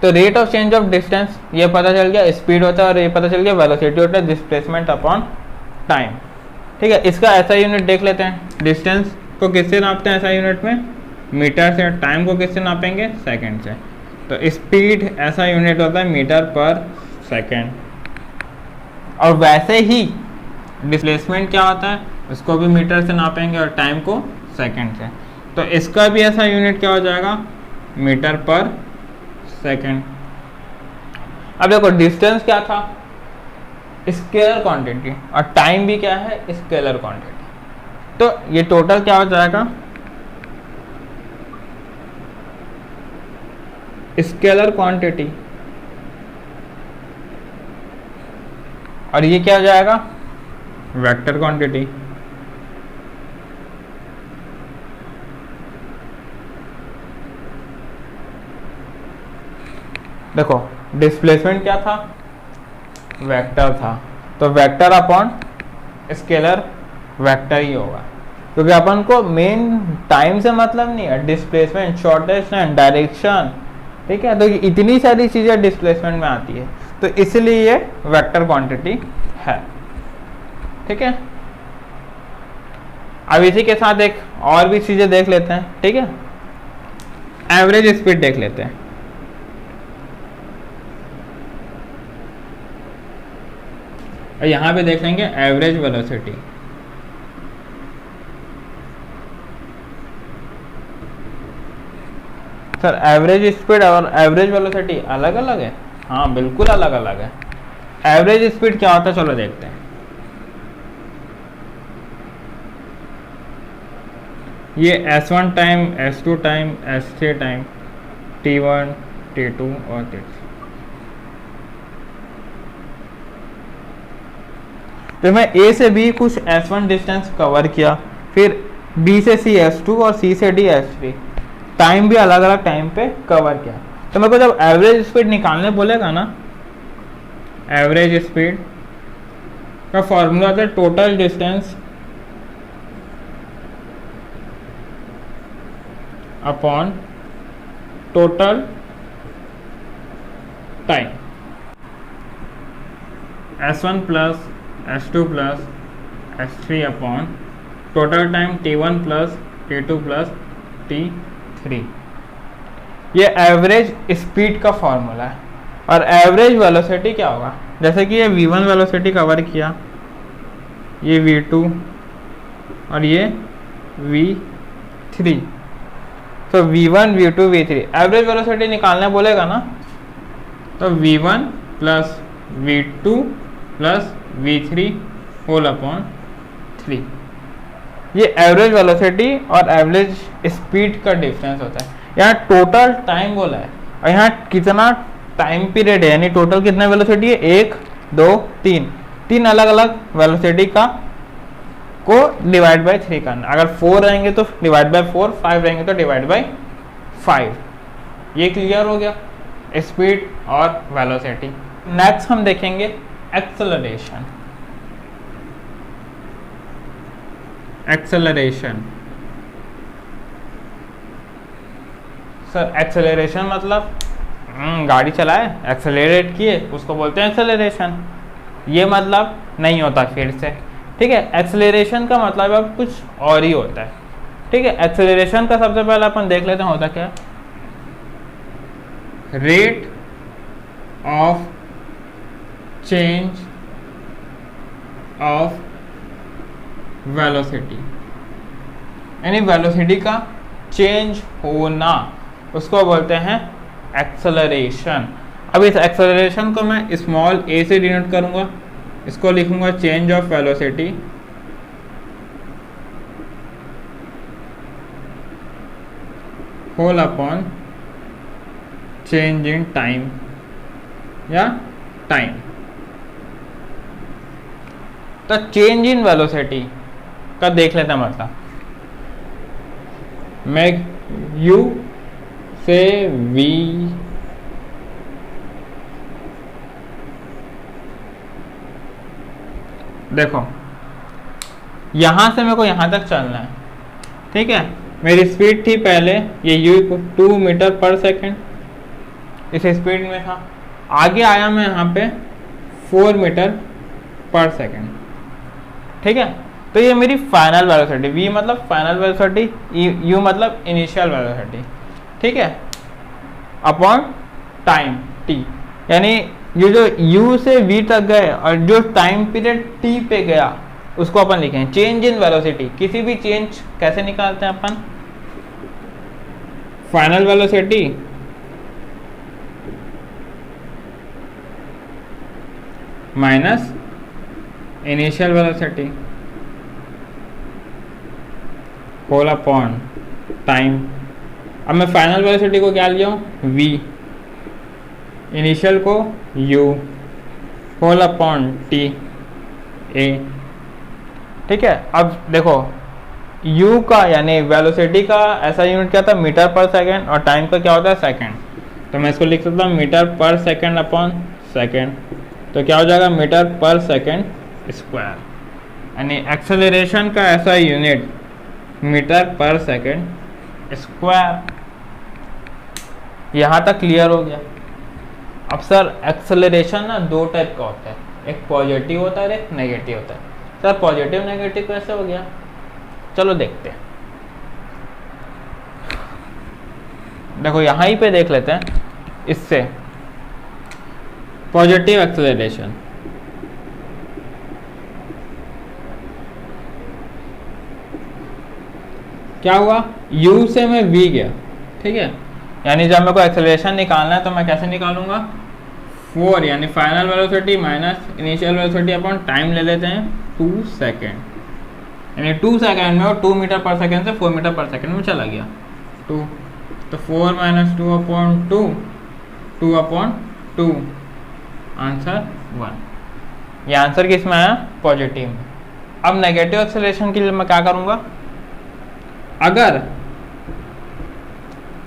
S1: तो rate of change of distance ये पता चल गया, स्पीड होता है, और ये पता चल गया वेलोसिटी होता है, डिस्प्लेसमेंट अपॉन टाइम। ठीक है, इसका ऐसा यूनिट देख लेते हैं। डिस्टेंस को किससे नापते हैं ऐसा यूनिट में, मीटर से। टाइम को किससे नापेंगे, सेकंड से। तो स्पीड ऐसा यूनिट होता है मीटर पर सेकंड। और वैसे ही डिस्प्लेसमेंट क्या होता है, उसको भी मीटर से नापेंगे, और टाइम को सेकंड से। तो इसका भी ऐसा यूनिट क्या हो जाएगा, मीटर पर सेकंड। अब देखो डिस्टेंस क्या था, स्केलर क्वांटिटी, और टाइम भी क्या है, स्केलर क्वांटिटी। तो ये टोटल क्या हो जाएगा, स्केलर क्वांटिटी, और ये क्या हो जाएगा, वेक्टर क्वांटिटी। देखो डिस्प्लेसमेंट क्या था, वेक्टर था, तो वेक्टर अपॉन स्केलर वेक्टर ही होगा, क्योंकि अपन को मेन टाइम से मतलब नहीं है, डिस्प्लेसमेंट, शॉर्टेस्ट एंड डायरेक्शन। ठीक है, तो इतनी सारी चीजें डिस्प्लेसमेंट में आती है, तो इसलिए ये वेक्टर क्वांटिटी है। ठीक है, अब इसी के साथ एक और भी चीजें देख लेते हैं। ठीक है, एवरेज स्पीड देख लेते हैं। और यहां पे देख लेंगे average velocity. Sir average speed और एवरेज वेलोसिटी अलग अलग है? हाँ बिल्कुल अलग अलग है। एवरेज स्पीड क्या होता है, चलो देखते हैं। ये S1 time, S2 time, S3 time, T1, T2 और T3। तो मैं A से B कुछ S1 डिस्टेंस कवर किया, फिर B से C S2 और C से D S3, टाइम भी अलग अलग टाइम पे कवर किया। तो मेरे को जब एवरेज स्पीड निकालने बोलेगा ना, एवरेज स्पीड का फॉर्मूला था total distance upon total time, S1 plus S2 plus S3 upon total time T1 plus T2 plus T3। ये एवरेज स्पीड का फॉर्मूला है। और एवरेज वेलोसिटी क्या होगा, जैसे कि ये V1 वेलोसिटी कवर किया, ये V2 और ये V3, तो V1 V2 V3 average velocity निकालने बोलेगा ना, तो V1 plus V2 plus V3 whole upon 3। ये एवरेज वेलोसिटी और एवरेज स्पीड का डिफरेंस होता है। यहाँ टोटल टाइम बोला है, और यहाँ कितना टाइम पीरियड है, यानी टोटल कितना वेलोसिटी है, 1 2 3 अलग अलग वेलोसिटी का को डिवाइड बाय 3 करना। अगर 4 रहेंगे तो डिवाइड बाय 4, 5 रहेंगे तो डिवाइड बाय 5। ये क्लियर हो गया स्पीड और वेलोसिटी। नेक्स्ट हम देखेंगे एक्सेलरेशन। एक्सेलरेशन। सर एक्सेलरेशन मतलब गाड़ी चलाए, एक्सेलरेट किए, उसको बोलते हैं एक्सेलरेशन। ये मतलब नहीं होता फिर से, ठीक है। एक्सेलरेशन का मतलब अब कुछ और ही होता है, ठीक है। एक्सेलरेशन का सबसे पहले अपन देख लेते हैं होता क्या है। Rate of change of velocity, यानी वेलोसिटी का चेंज होना, उसको बोलते हैं एक्सेलरेशन। अब इस एक्सेलरेशन को मैं स्मॉल a से डिनोट करूंगा, इसको लिखूंगा change of velocity whole upon change in time या टाइम। तो चेंज इन वेलोसिटी का देख लेते हैं, मतलब मैं u से v देखो यहां से मेरे को यहां तक चलना है, ठीक है। मेरी स्पीड थी पहले ये u 2 मीटर पर सेकेंड, इस स्पीड में था। आगे आया मैं यहाँ पे 4 मीटर पर सेकेंड, ठीक है। तो ये मेरी फाइनल वेलोसिटी, v मतलब फाइनल वेलोसिटी, u मतलब इनिशियल वेलोसिटी, ठीक है, अपॉन टाइम t। यानी ये जो u से v तक गए और जो टाइम पीरियड t पे गया उसको अपन लिखें चेंज इन वेलोसिटी। किसी भी चेंज कैसे निकालते हैं अपन, final velocity minus initial velocity whole upon time. अब मैं फाइनल वेलोसिटी को क्या लिया हूँ v, इनिशियल को u, whole upon t a, ठीक है। अब देखो u का यानी वेलोसिटी का ऐसा यूनिट क्या था मीटर पर सेकेंड, और टाइम का क्या होता है सेकेंड। तो मैं इसको लिख सकता हूँ मीटर पर सेकेंड अपॉन सेकेंड। तो क्या हो जाएगा मीटर पर सेकेंड स्क्वायर, यानी एक्सेलरेशन का ऐसा यूनिट मीटर पर सेकेंड स्क्वायर। यहाँ तक क्लियर हो गया। अब सर एक्सेलरेशन ना दो टाइप का होता है, एक पॉजिटिव होता है, एक नेगेटिव होता है। सर पॉजिटिव नेगेटिव कैसे हो गया, चलो देखते हैं। देखो यहाँ ही पे देख लेते हैं, इससे पॉजिटिव एक्सेलरेशन क्या हुआ, u से मैं v गया, ठीक है। यानी जब मेरे को एक्सेलरेशन निकालना है तो मैं कैसे निकालूंगा, 4 यानी final velocity minus initial velocity upon time ले लेते हैं 2 सेकेंड, यानी 2 सेकेंड में वो 2 मीटर पर सेकेंड से 4 मीटर पर सेकेंड में चला गया 2। तो 4 माइनस 2 अपॉन 2, 2 अपॉन 2, आंसर 1। ये आंसर किस में आया, पॉजिटिव में। अब नेगेटिव एक्सेलरेशन के लिए मैं क्या करूँगा, अगर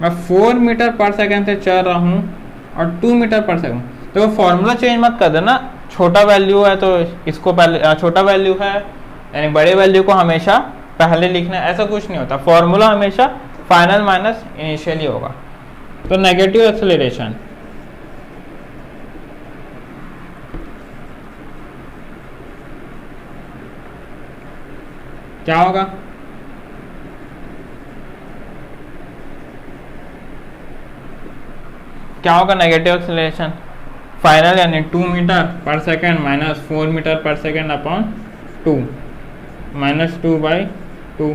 S1: मैं 4 मीटर पर सेकेंड से चल रहा हूँ और 2 मीटर पर सेकेंड, तो फॉर्मूला चेंज मत कर देना। छोटा वैल्यू है तो इसको पहले, छोटा वैल्यू है यानी बड़े वैल्यू को हमेशा पहले लिखना है, ऐसा कुछ नहीं होता। फॉर्मूला हमेशा फाइनल माइनस इनिशियली होगा। तो नेगेटिव एक्सेलरेशन क्या होगा, क्या होगा नेगेटिव एक्सेलरेशन, फाइनल यानी 2 मीटर पर सेकेंड माइनस 4 मीटर पर second upon 2, minus 2/2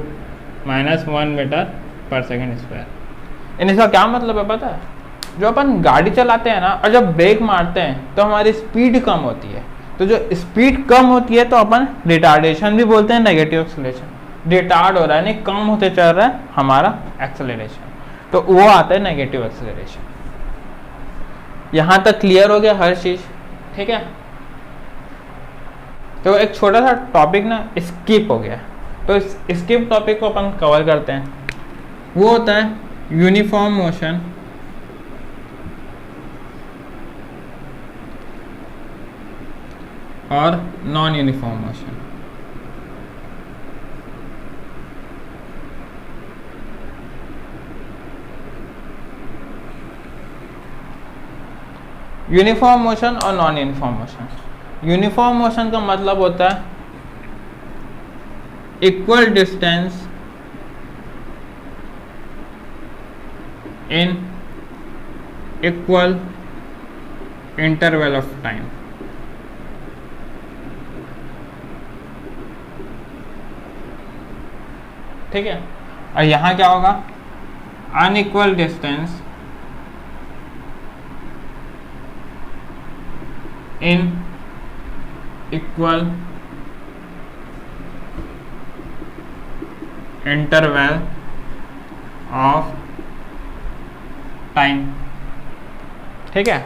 S1: minus 1 metre पर सेकेंड स्क्वायर। इन इसका क्या मतलब है पता है, जो अपन गाड़ी चलाते हैं ना और जब ब्रेक मारते हैं तो हमारी स्पीड कम होती है। तो जो स्पीड कम होती है तो अपन रिटार्डेशन भी बोलते हैं नेगेटिव एक्सेलरेशन। रिटार्ड हो रहा है यानी कम होते चल रहा है हमारा एक्सेलरेशन, तो वो आता है नेगेटिव एक्सेलरेशन। यहाँ तक क्लियर हो गया हर चीज, ठीक है। तो एक छोटा सा टॉपिक ना स्किप हो गया, तो इस स्किप टॉपिक को अपन कवर करते हैं। वो होता है यूनिफॉर्म मोशन और non uniform motion. Uniform motion और non uniform motion. Uniform motion का मतलब होता है equal distance in equal interval of time. ठीक है, और यहां क्या होगा, unequal distance in equal interval of time. ठीक है,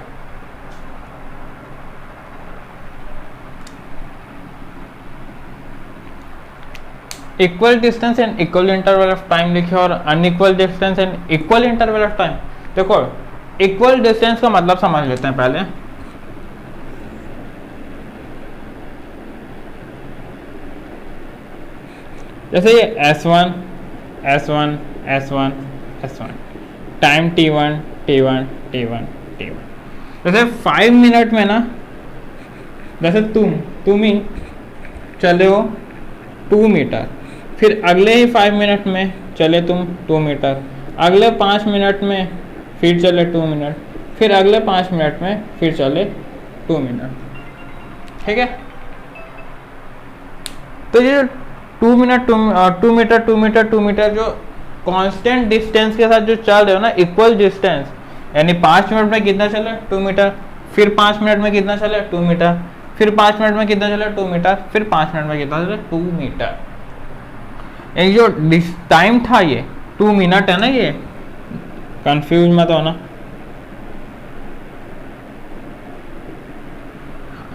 S1: equal distance and equal interval of time लिखे और unequal distance and equal interval of time. देखो इक्वल डिस्टेंस का मतलब समझ लेते हैं पहले। जैसे ये S1 S1 S1 S1 time T1 T1 T1 T1। जैसे 5 मिनट में ना, जैसे तुम ही चले हो 2 मीटर, फिर अगले ही 5 मिनट में चले तुम 2 मीटर, अगले 5 मिनट में फिर चले 2 मिनट, फिर अगले 5 मिनट में फिर चले 2 मिनट। ठीक है, तो ये 2 मिनट 2 मीटर 2 मीटर 2 मीटर जो कांस्टेंट डिस्टेंस के साथ जो चल रहे हो ना, इक्वल डिस्टेंस, यानी 5 मिनट में कितना चले 2 मीटर, फिर 5 मिनट में कितना चले 2 मीटर, फिर 5 मिनट में कितना चले 2 मीटर, फिर 5 मिनट में कितना चले 2 मीटर। एक जो टाइम था ये 2 मिनट है ना, ये कंफ्यूज मत होना,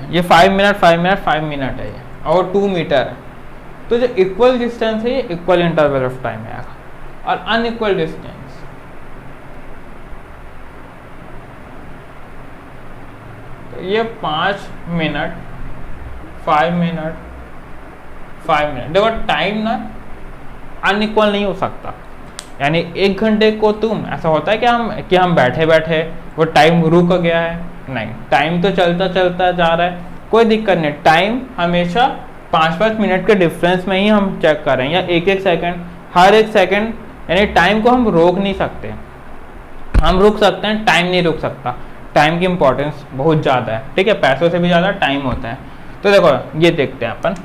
S1: ये 5 मिनट 5 मिनट 5 मिनट है ये, और 2 मीटर है। तो जो इक्वल डिस्टेंस है ये इक्वल इंटरवल ऑफ टाइम है, और अनइक्वल डिस्टेंस तो ये 5 मिनट 5 मिनट 5 मिनट। देखो टाइम ना अनइक्वल नहीं हो सकता, यानी 1 घंटे को तुम ऐसा होता है कि हम बैठे बैठे वो टाइम रुक गया है, नहीं, टाइम तो चलता चलता जा रहा है, कोई दिक्कत नहीं। टाइम हमेशा 5-5 मिनट के डिफरेंस में ही हम चेक कर रहे हैं, या 1-1 सेकंड, हर 1 सेकंड, यानी टाइम को हम रोक नहीं सकते। हम रुक सकते हैं, टाइम नहीं रुक सकता। टाइम की इंपॉर्टेंस बहुत ज़्यादा है। ठीक है, पैसों से भी ज़्यादा टाइम होता है। तो देखो ये देखते हैं अपन,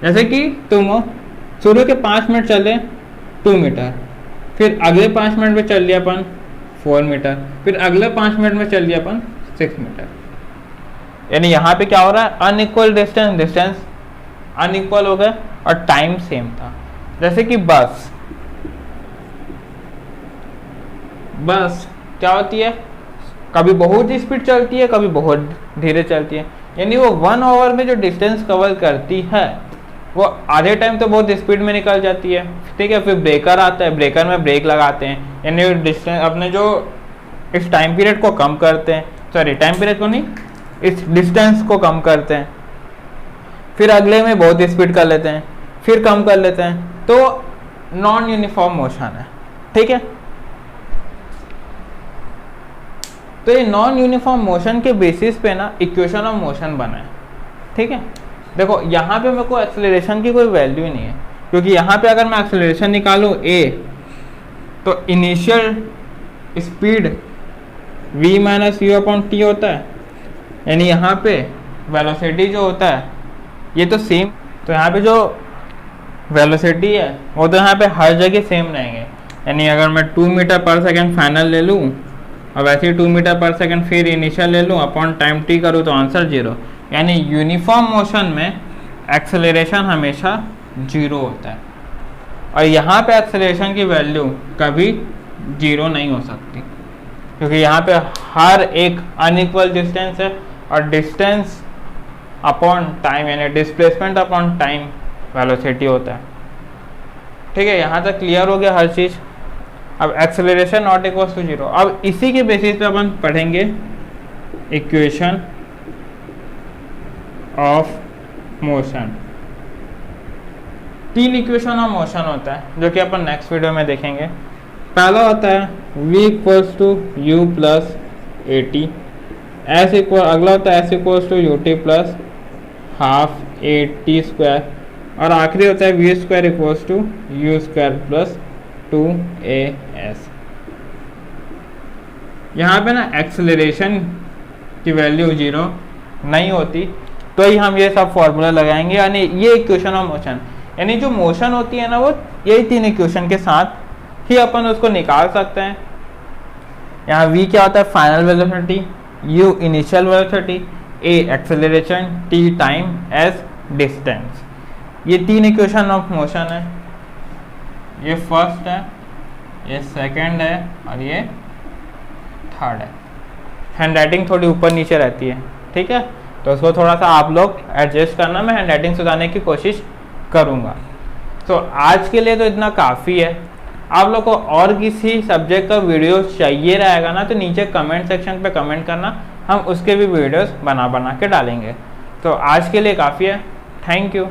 S1: जैसे कि तुम शुरू के 5 मिनट चले 2 मीटर, फिर अगले 5 मिनट में चल लिया अपन 4 मीटर, फिर अगले 5 मिनट में चल लिया अपन 6 मीटर। यानी यहाँ पे क्या हो रहा है, अनइक्वल डिस्टेंस अनइक्वल हो गए और टाइम सेम था। जैसे कि बस क्या होती है, कभी बहुत स्पीड चलती है, कभी बहुत धीरे चलती है। यानी वो 1 आवर में जो डिस्टेंस कवर करती है वो आधे टाइम तो बहुत स्पीड में निकल जाती है। ठीक है, फिर ब्रेकर आता है, ब्रेकर में ब्रेक लगाते हैं, यानी डिस्टेंस अपने जो इस टाइम पीरियड को कम करते हैं, सॉरी टाइम पीरियड को नहीं, इस डिस्टेंस को कम करते हैं। फिर अगले में बहुत स्पीड कर लेते हैं, फिर कम कर लेते हैं। तो नॉन यूनिफॉर्म मोशन है। ठीक है, तो ये नॉन यूनिफॉर्म मोशन के बेसिस पे ना इक्वेशन ऑफ मोशन बना है। ठीक है, देखो यहाँ पे मेरे को एक्सेलरेशन की कोई वैल्यू ही नहीं है, क्योंकि यहाँ पे अगर मैं एक्सेलरेशन निकालूँ a, तो initial speed v minus you upon T होता है, यानी यहाँ पे वेलोसिटी जो होता है ये तो सेम, तो यहाँ पे जो वेलोसिटी है वो तो यहाँ पे हर जगह सेम रहेंगे। यानी अगर मैं 2 मीटर पर सेकेंड फाइनल ले लूँ और वैसे ही 2 मीटर पर सेकेंड फिर इनिशियल ले लूँ अपॉन टाइम t करूँ तो आंसर 0। यानी यूनिफॉर्म मोशन में एक्सेलरेशन हमेशा 0 होता है, और यहाँ पे एक्सेलरेशन की वैल्यू कभी 0 नहीं हो सकती, क्योंकि यहाँ पे हर एक अनइक्वल डिस्टेंस है, और डिस्टेंस अपॉन टाइम यानी डिस्प्लेसमेंट अपॉन टाइम वेलोसिटी होता है। ठीक है, यहाँ तक क्लियर हो गया हर चीज़। अब एक्सेलरेशन नॉट इक्वल्स टू 0। अब इसी के बेसिस पे अपन पढ़ेंगे equation of motion. 3 equation of motion होता है जो कि अपन नेक्स्ट वीडियो में देखेंगे। पहला होता है v equals to u plus a t, s equal, अगला होता है s equals to u t plus half a t square, और आखिरी होता है v square equals to u square plus 2as। यहाँ पे ना एक्सेलरेशन की वैल्यू 0 नहीं होती, तो ही हम ये सब फॉर्मूला लगाएंगे, यानी ये इक्वेशन ऑफ मोशन, यानी जो मोशन होती है ना वो यही 3 इक्वेशन के साथ ही अपन उसको निकाल सकते हैं। यहाँ v क्या होता है final velocity, u initial velocity, a acceleration, t time, s distance. ये 3 इक्वेशन ऑफ मोशन है, ये फर्स्ट है, ये सेकंड है और ये थर्ड है। हैंडराइटिंग थोड़ी ऊपर नीचे रहती है, ठीक है, तो उसको थोड़ा सा आप लोग एडजस्ट करना, मैं हैंडराइटिंग सुधारने की कोशिश करूँगा। तो आज के लिए तो इतना काफ़ी है। आप लोग को और किसी सब्जेक्ट का वीडियो चाहिए रहेगा ना, तो नीचे कमेंट सेक्शन पे कमेंट करना, हम उसके भी वीडियोस बना के डालेंगे। तो आज के लिए काफ़ी है, थैंक यू।